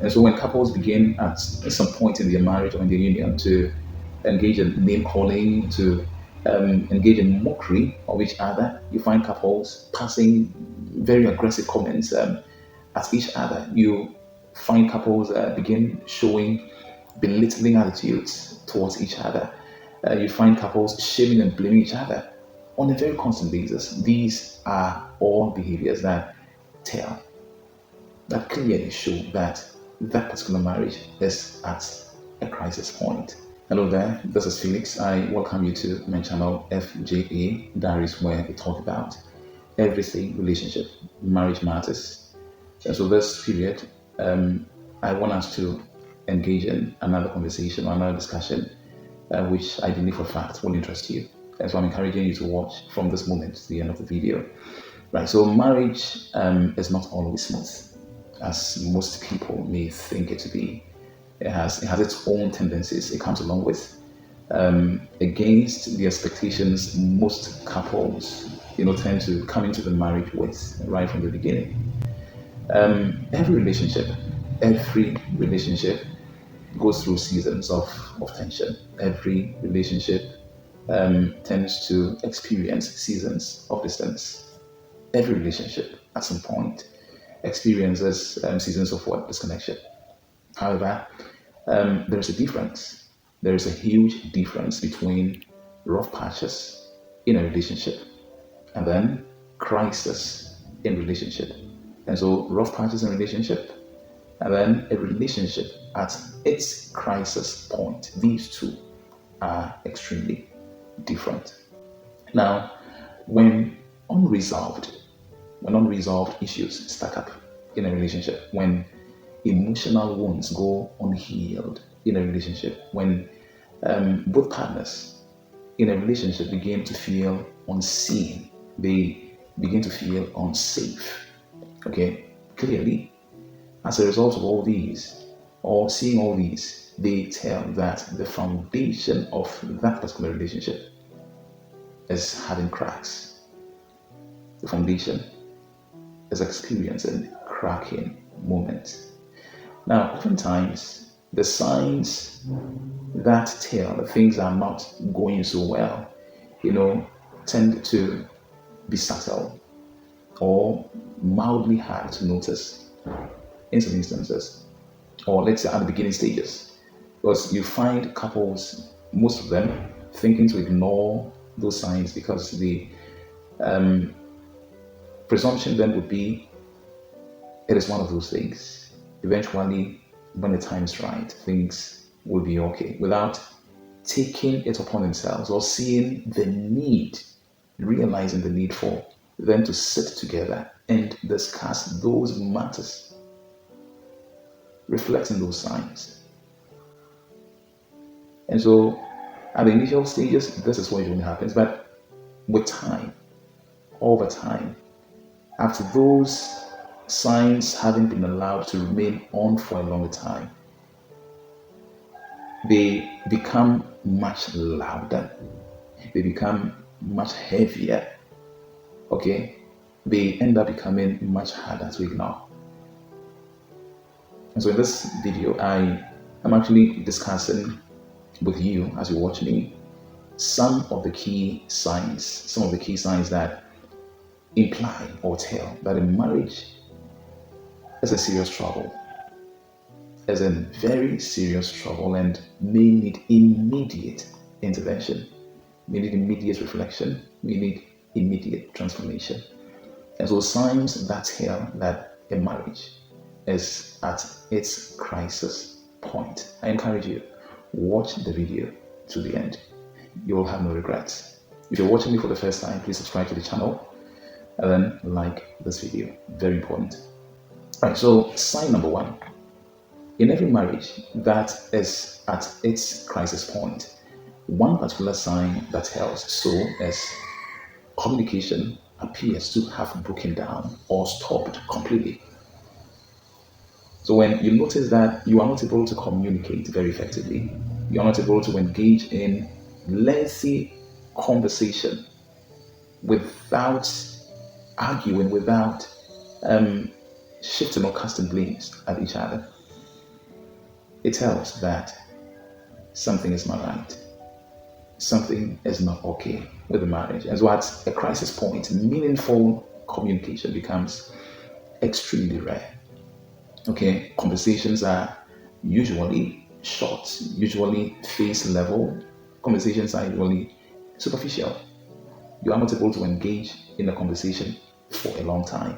And so when couples begin at some point in their marriage or in their union to engage in name calling, to engage in mockery of each other, you find couples passing very aggressive comments at each other. You find couples begin showing belittling attitudes towards each other. You find couples shaming and blaming each other on a very constant basis. These are all behaviors that tell, that clearly show that that particular marriage is at a crisis point. Hello there, this is Felix. I welcome you to my channel FJA Diaries, where we talk about everything relationship, marriage matters. And so this period, I want us to engage in another conversation or another discussion, which I believe for a fact will interest you. And so I'm encouraging you to watch from this moment to the end of the video. Right, so marriage is not always smooth, as most people may think it to be. It has its own tendencies it comes along with, against the expectations most couples tend to come into the marriage with right from the beginning. Every relationship goes through seasons of tension. Every relationship tends to experience seasons of distance. Every relationship at some point experiences seasons of what? Disconnection. However, there is a difference. There is a huge difference between rough patches in a relationship and then crisis in relationship. And so rough patches in relationship and then a relationship at its crisis point. These two are extremely different. Now, when unresolved, when unresolved issues stack up in a relationship, when emotional wounds go unhealed in a relationship, when both partners in a relationship begin to feel unseen, they begin to feel unsafe. Okay, clearly, as a result of all these, or seeing all these, they tell that the foundation of that particular relationship is having cracks. The foundation is experiencing cracking moments. Now, oftentimes, the signs that tell that things are not going so well, tend to be subtle or mildly hard to notice in some instances, or let's say at the beginning stages. Because you find couples, most of them, thinking to ignore those signs because the presumption then would be it is one of those things. Eventually, when the time is right, things will be okay, without taking it upon themselves or seeing the need, realizing the need for them to sit together and discuss those matters, reflecting those signs. And so, at the initial stages, this is what usually happens. But with time, over time, after those signs having been allowed to remain on for a longer time, they become much louder, they become much heavier. Okay, they end up becoming much harder to ignore. And so in this video, I am actually discussing with you as you watch me some of the key signs that imply or tell that a marriage is in serious trouble, is in very serious trouble, and may need immediate intervention, may need immediate reflection, may need immediate transformation. And so signs that tell that a marriage is at its crisis point. I encourage you, watch the video to the end. You will have no regrets. If you're watching me for the first time, please subscribe to the channel and then like this video. Very important. All right, so sign number one. In every marriage that is at its crisis point, one particular sign that tells so is communication appears to have broken down or stopped completely. So when you notice that you are not able to communicate very effectively, you are not able to engage in lengthy conversation without arguing, without shifting or casting blames at each other. it tells that something is not right, something is not okay with the marriage. And so at a crisis point, meaningful communication becomes extremely rare. Okay, conversations are usually short, usually face level. Conversations are usually superficial. You are not able to engage in a conversation for a long time.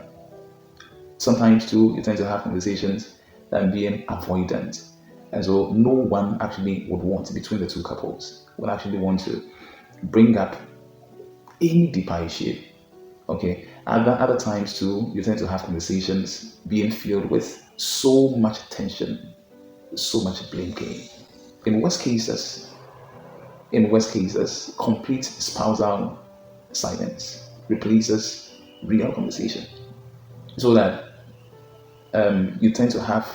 Sometimes, too, you tend to have conversations that being avoidant. And so, no one actually would want between the two couples, would actually want to bring up any deeper issue. Okay. Other times too, you tend to have conversations being filled with so much tension, so much blame game. In worst cases, complete spousal silence replaces real conversation. So that you tend to have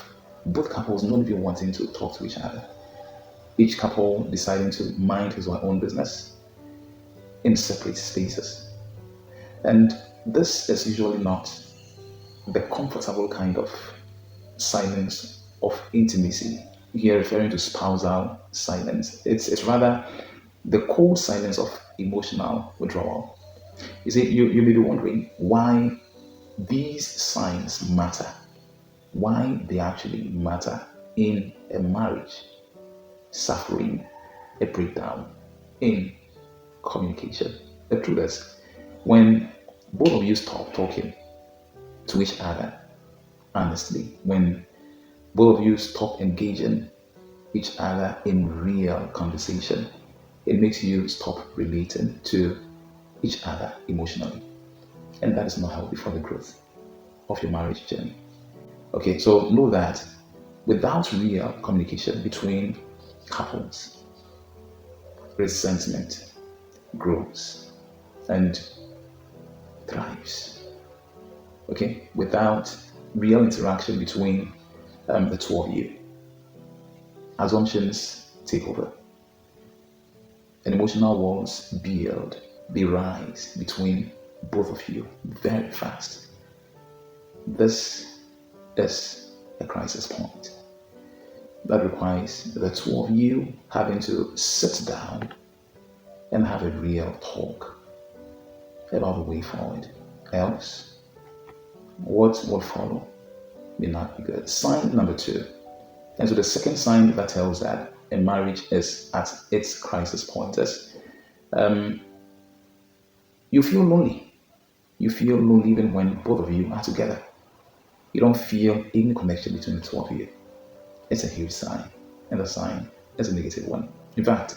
both couples not even wanting to talk to each other. Each couple deciding to mind his or her own business in separate spaces. And this is usually not the comfortable kind of silence of intimacy. Here, referring to spousal silence, it's rather the cold silence of emotional withdrawal. You see, you may be wondering why these signs matter, why they actually matter in a marriage suffering a breakdown in communication. The truth is, when both of you stop talking to each other honestly, when both of you stop engaging each other in real conversation, it makes you stop relating to each other emotionally. And that is not healthy for the growth of your marriage journey. Okay, so know that without real communication between couples, resentment grows and thrives. Okay, without real interaction between the two of you, assumptions take over and emotional walls build, they rise between both of you very fast. This is a crisis point that requires the two of you having to sit down and have a real talk about the way forward. Else, what will follow may not be good. Sign number two. And so the second sign that tells that a marriage is at its crisis point is you feel lonely. You feel lonely even when both of you are together. You don't feel any connection between the two of you. It's a huge sign, and the sign is a negative one. In fact,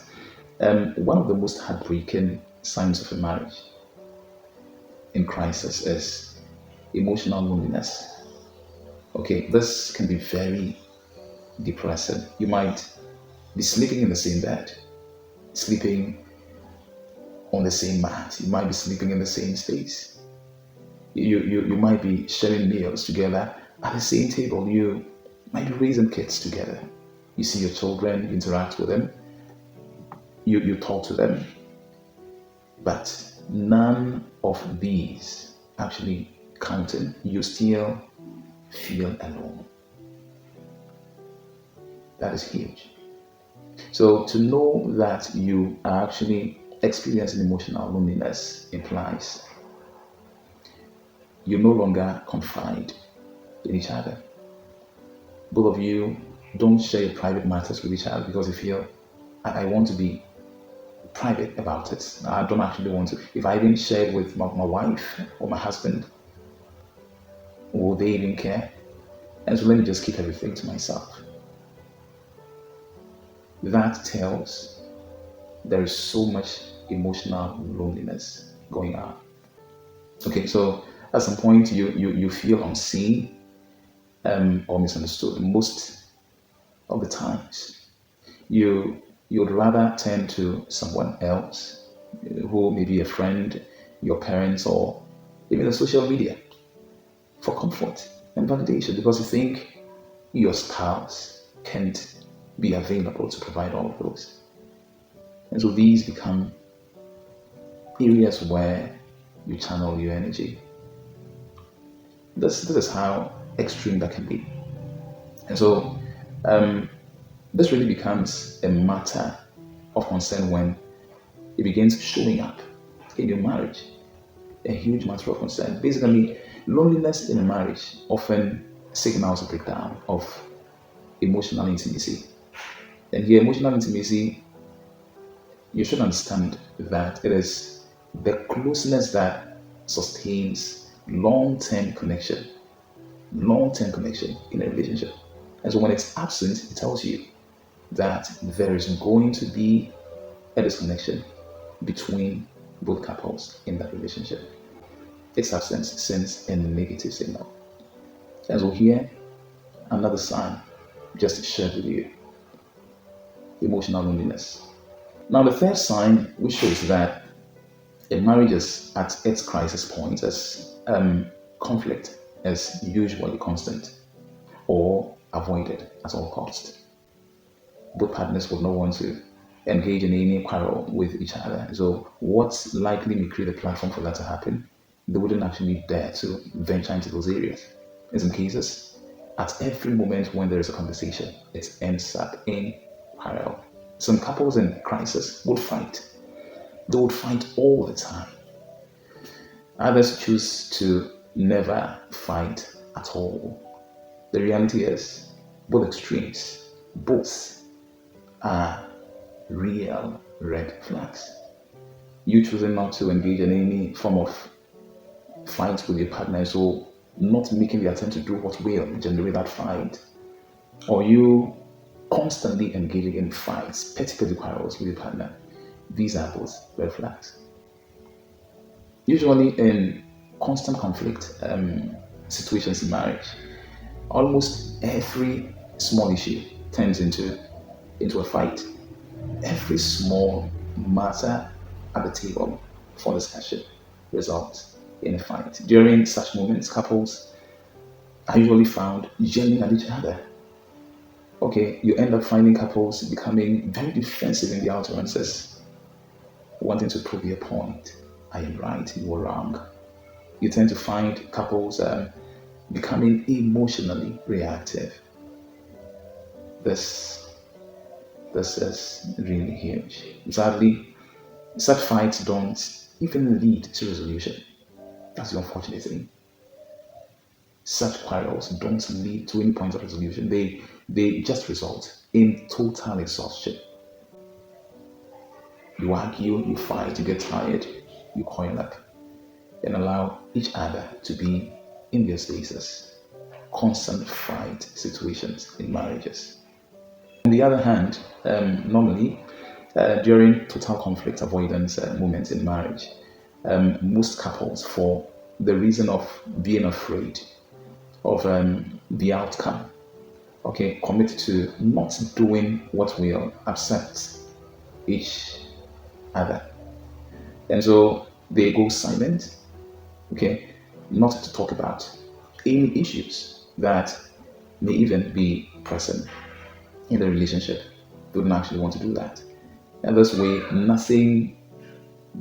one of the most heartbreaking signs of a marriage in crisis is emotional loneliness. Okay, this can be very depressing. You might be sleeping in the same bed, sleeping on the same mat. You might be sleeping in the same space. You might be sharing meals together at the same table. You might be raising kids together. You see your children, you interact with them, you talk to them. But none of these actually counting. You still feel alone. That is huge. So to know that you are actually experiencing emotional loneliness implies you no longer confide in each other. Both of you don't share your private matters with each other because you feel, I want to be private about it. I don't actually want to. If I even share it with my wife or my husband, will they even care? And so let me just keep everything to myself. That tells there is so much emotional loneliness going on. Okay, so at some point you feel unseen or misunderstood. Most of the times, you would rather turn to someone else who may be a friend, your parents, or even the social media for comfort and validation because you think your spouse can't be available to provide all of those. And so these become areas where you channel your energy. This is how extreme that can be. And so This really becomes a matter of concern when it begins showing up in your marriage. A huge matter of concern. Basically, loneliness in a marriage often signals a breakdown of emotional intimacy. And here, emotional intimacy, you should understand that it is the closeness that sustains long-term connection in a relationship. And so when it's absent, it tells you that there is going to be a disconnection between both couples in that relationship. Its absence sends a negative signal. And so here, another sign just shared with you, emotional loneliness. Now, the third sign which shows that a marriage is at its crisis point as conflict is usually constant or avoided at all cost. Both partners would not want to engage in any quarrel with each other. So what's likely may create a platform for that to happen? They wouldn't actually dare to venture into those areas. In some cases, at every moment when there is a conversation, it ends up in quarrel. Some couples in crisis would fight. They would fight all the time. Others choose to never fight at all. The reality is, both extremes, both are real red flags. You choosing not to engage in any form of fight with your partner, so not making the attempt to do what will generate that fight, or you constantly engaging in fights, petty quarrels with your partner, these are both red flags. Usually, in constant conflict situations in marriage, almost every small issue turns into a fight. Every small matter at the table for discussion results in a fight. During such moments, couples are usually found yelling at each other. Okay, you end up finding couples becoming very defensive in their utterances, wanting to prove their point. I am right, you are wrong. You tend to find couples becoming emotionally reactive. This this is really huge. Sadly, such fights don't even lead to resolution. That's the unfortunate thing. Such quarrels don't lead to any point of resolution. They just result in total exhaustion. You argue, you fight, you get tired, you coil up, and allow each other to be in their spaces. Constant fight situations in marriages. On the other hand, normally during total conflict avoidance moments in marriage, most couples, for the reason of being afraid of the outcome, okay, commit to not doing what will upset each other. And so they go silent, okay, not to talk about any issues that may even be present in the relationship. They wouldn't actually want to do that. And this way, nothing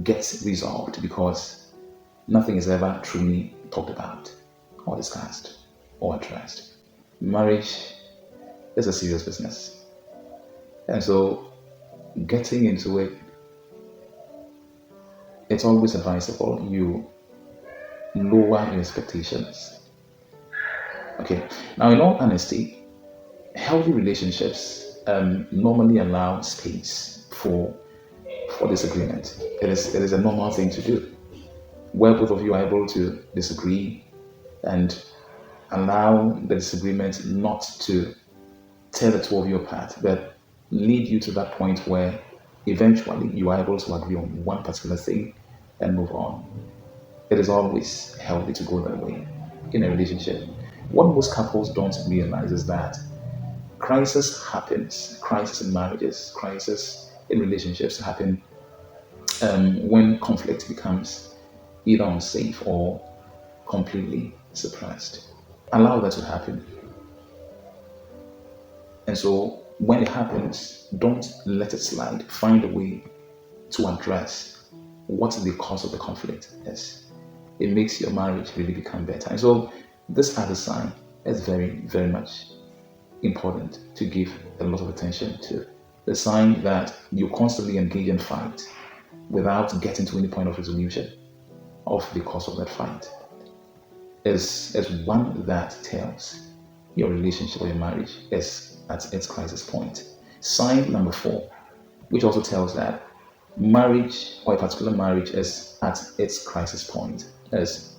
gets resolved because nothing is ever truly talked about or discussed or addressed. Marriage is a serious business. And so getting into it, it's always advisable you lower your expectations. Okay. Now, in all honesty, healthy relationships normally allow space for disagreement. It is a normal thing to do, where both of you are able to disagree and allow the disagreement not to tear the two of you apart, but lead you to that point where eventually you are able to agree on one particular thing and move on. It is always healthy to go that way in a relationship. What most couples don't realize is that crisis in marriages, crisis in relationships happen when conflict becomes either unsafe or completely suppressed. Allow that to happen. And so when it happens, don't let it slide. Find a way to address what the cause of the conflict is. It makes your marriage really become better. And so this other sign is very, very much important to give a lot of attention to. The sign that you constantly engage in fight without getting to any point of resolution of the cause of that fight is one that tells your relationship or your marriage is at its crisis point. Sign number 4, which also tells that marriage or a particular marriage is at its crisis point, is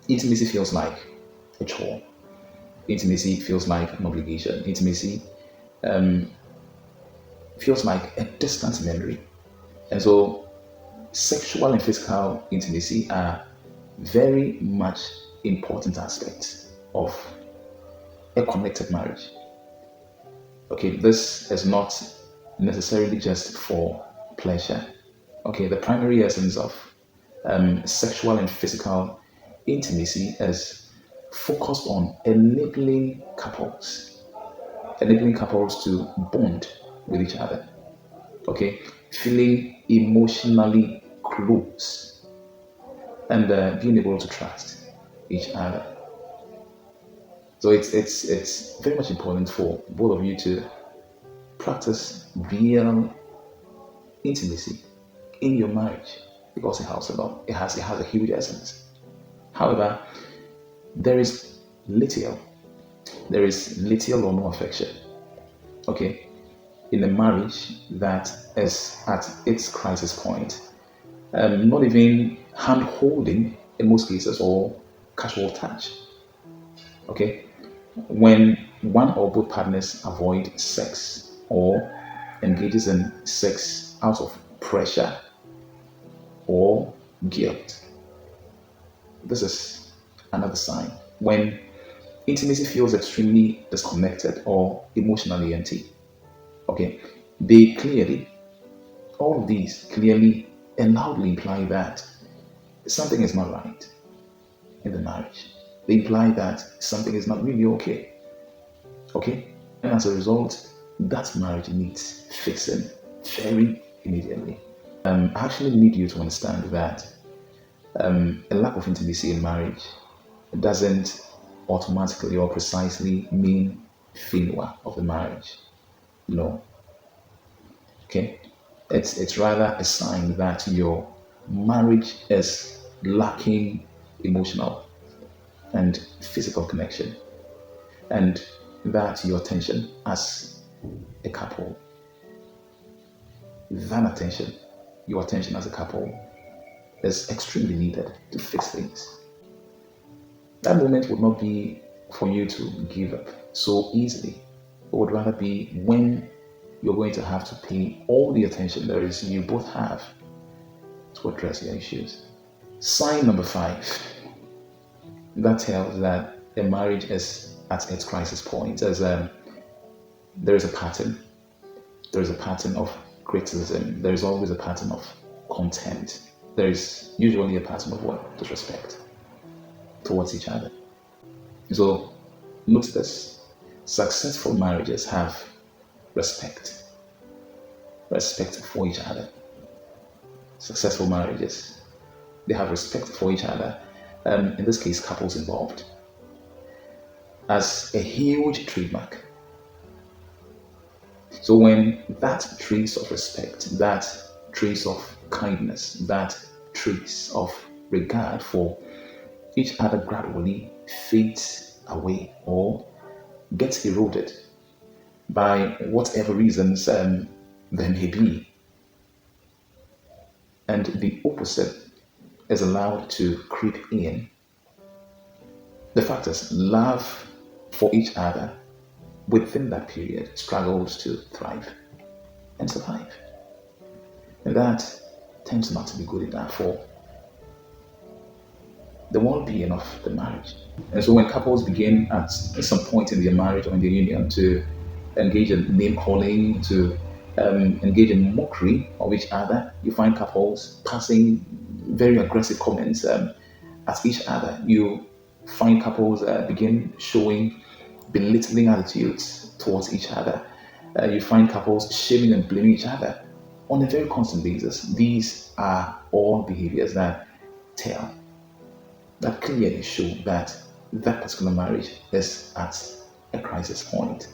intimacy feels like a chore. Intimacy feels like an obligation. Intimacy feels like a distant memory. And so sexual and physical intimacy are very much important aspects of a connected marriage. Okay, this is not necessarily just for pleasure. Okay, the primary essence of sexual and physical intimacy is focused on enabling couples to bond with each other. Okay, feeling emotionally close and being able to trust each other. So it's very much important for both of you to practice real intimacy in your marriage because it has a lot. It has a huge essence. However, there is little there is little or no affection. Okay, in a marriage that is at its crisis point, not even hand holding in most cases or casual touch. Okay, when one or both partners avoid sex or engages in sex out of pressure or guilt, this is another sign. When intimacy feels extremely disconnected or emotionally empty, okay, they clearly, all of these clearly and loudly imply that something is not right in the marriage. They imply that something is not really okay. Okay? And as a result, that marriage needs fixing very immediately. I actually need you to understand that a lack of intimacy in marriage doesn't automatically or precisely mean failure of the marriage. No. Okay? It's rather a sign that your marriage is lacking emotional and physical connection, and that your attention as a couple, that attention, your attention as a couple is extremely needed to fix things. That moment would not be for you to give up so easily. It would rather be when you're going to have to pay all the attention there is you both have to address your issues. Sign number 5 that tells that a marriage is at its crisis point is there is a pattern. There is a pattern of criticism. There is always a pattern of contempt. There is usually a pattern of what? Disrespect towards each other. So note this. Successful marriages have respect. Respect for each other. Successful marriages, they have respect for each other. In this case, couples involved. As a huge trademark. So when that trace of respect, that trace of kindness, that trace of regard for each other gradually fades away or gets eroded by whatever reasons there may be, and the opposite is allowed to creep in, the fact is love for each other within that period struggles to thrive and survive. And that tends not to be good enough for the well-being of the marriage. And so when couples begin at some point in their marriage or in their union to engage in name calling, to engage in mockery of each other, you find couples passing very aggressive comments at each other. You find couples begin showing belittling attitudes towards each other. You find couples shaming and blaming each other on a very constant basis. These are all behaviors that tell, that clearly show that that particular marriage is at a crisis point.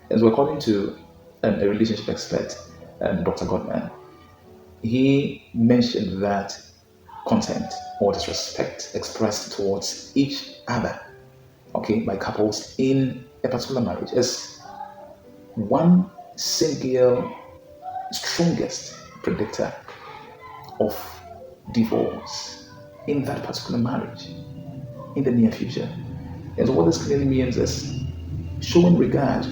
And so, according to a relationship expert, Dr. Gottman, he mentioned that contempt or disrespect expressed towards each other, okay, by couples in a particular marriage is one single strongest predictor of divorce in that particular marriage in the near future. And so what this clearly means is showing regard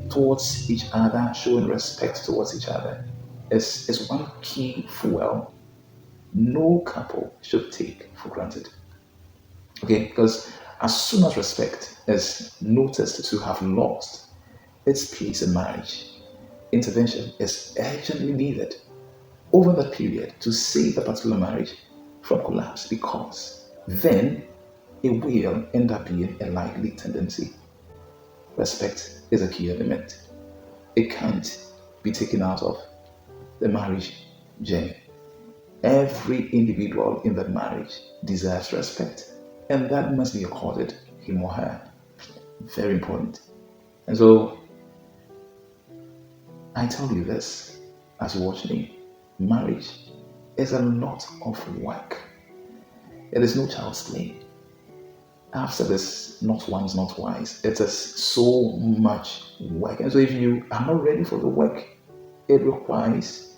towards each other, showing respect towards each other is one key fuel no couple should take for granted. Okay, because as soon as respect is noticed to have lost its place in marriage, intervention is urgently needed over that period to save the particular marriage from collapse, because then it will end up being a likely tendency. Respect is a key element. It can't be taken out of the marriage journey. Every individual in that marriage deserves respect, and that must be accorded him or her. Very important. And so I tell you this as you watch me, marriage is a lot of work. It is no child's play. I've said this not once, not twice. It is so much work. And so if you are not ready for the work it requires,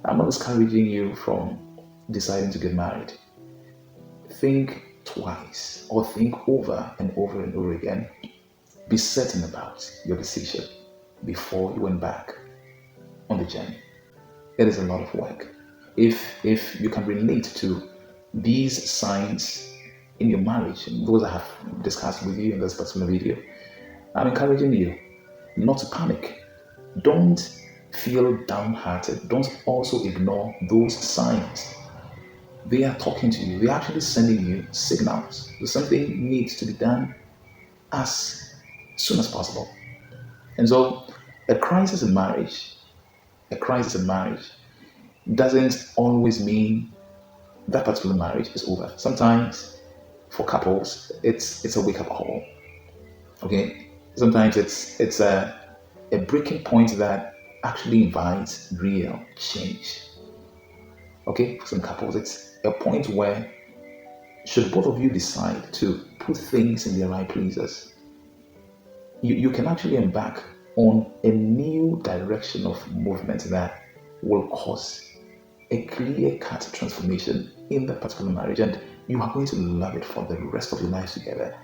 I'm not discouraging you from deciding to get married. Think twice or think over and over and over again. Be certain about your decision before you went back on the journey. It is a lot of work. If you can relate to these signs in your marriage, those I have discussed with you in this particular video, I'm encouraging you not to panic. Don't feel downhearted. Don't also ignore those signs. They are talking to you. They're actually sending you signals. So something needs to be done as soon as possible. And so a crisis in marriage, a crisis in marriage doesn't always mean that particular marriage is over. Sometimes for couples, it's a wake-up call. Okay? Sometimes it's a breaking point that actually invites real change. Okay, for some couples, it's a point where should both of you decide to put things in their right places, you can actually embark on a new direction of movement that will cause a clear-cut transformation in that particular marriage, and you are going to love it for the rest of your lives together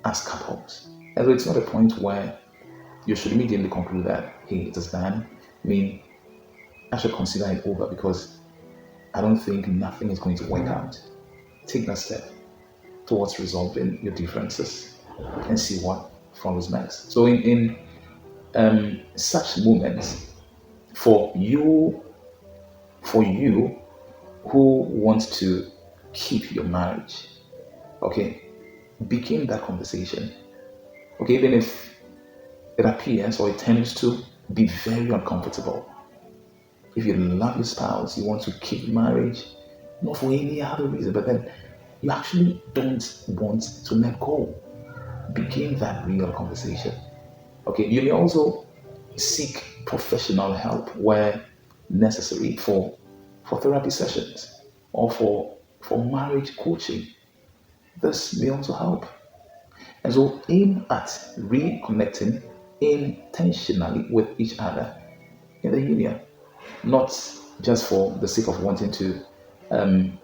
as couples. And so it's not a point where you should immediately conclude that, hey, it is done. I mean, I should consider it over because I don't think nothing is going to work out. Take that step towards resolving your differences and see what follows next. So in such moments, for you who want to keep your marriage, okay, begin that conversation. Okay, even if it appears or it tends to be very uncomfortable. If you love your spouse, you want to keep marriage, not for any other reason, but then you actually don't want to let go. Begin that real conversation. Okay, you may also seek professional help where necessary for therapy sessions or for marriage coaching. This may also help. And so aim at reconnecting intentionally with each other in the union, not just for the sake of wanting to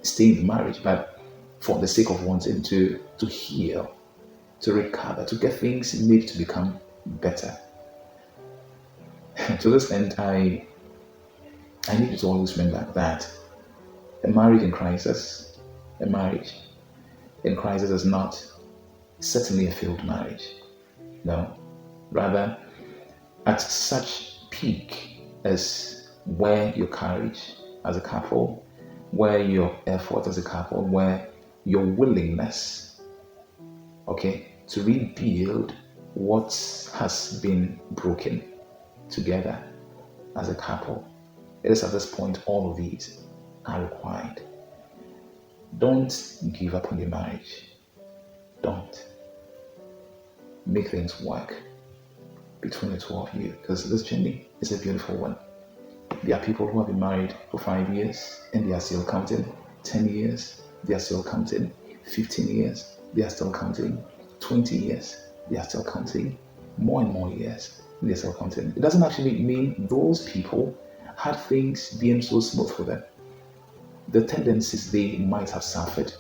stay in the marriage, but for the sake of wanting to heal, to recover, to get things made to become better. To this end, I need you to always remember that a marriage in crisis, a marriage in crisis is not certainly a failed marriage. No. Rather, at such peak is where your courage as a couple, where your effort as a couple, where your willingness, okay, to rebuild what has been broken together as a couple. It is at this point all of these are required. Don't give up on your marriage. Don't. Make things work. between the two of you, because this journey is a beautiful one. There are people who have been married for 5 years and they are still counting, 10 years, they are still counting, 15 years, they are still counting, 20 years, they are still counting, more and more years, they are still counting. It doesn't actually mean those people had things being so smooth for them. The tendencies they might have suffered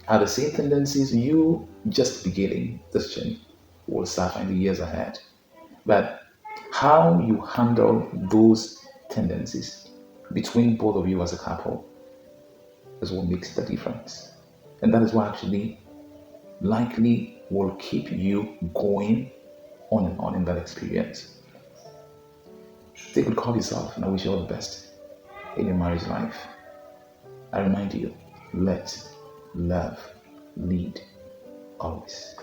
are the same tendencies you just beginning this journey will suffer in the years ahead. But how you handle those tendencies between both of you as a couple is what makes the difference. And that is what actually likely will keep you going on and on in that experience. Take good care of yourself, and I wish you all the best in your marriage life. I remind you, let love lead always.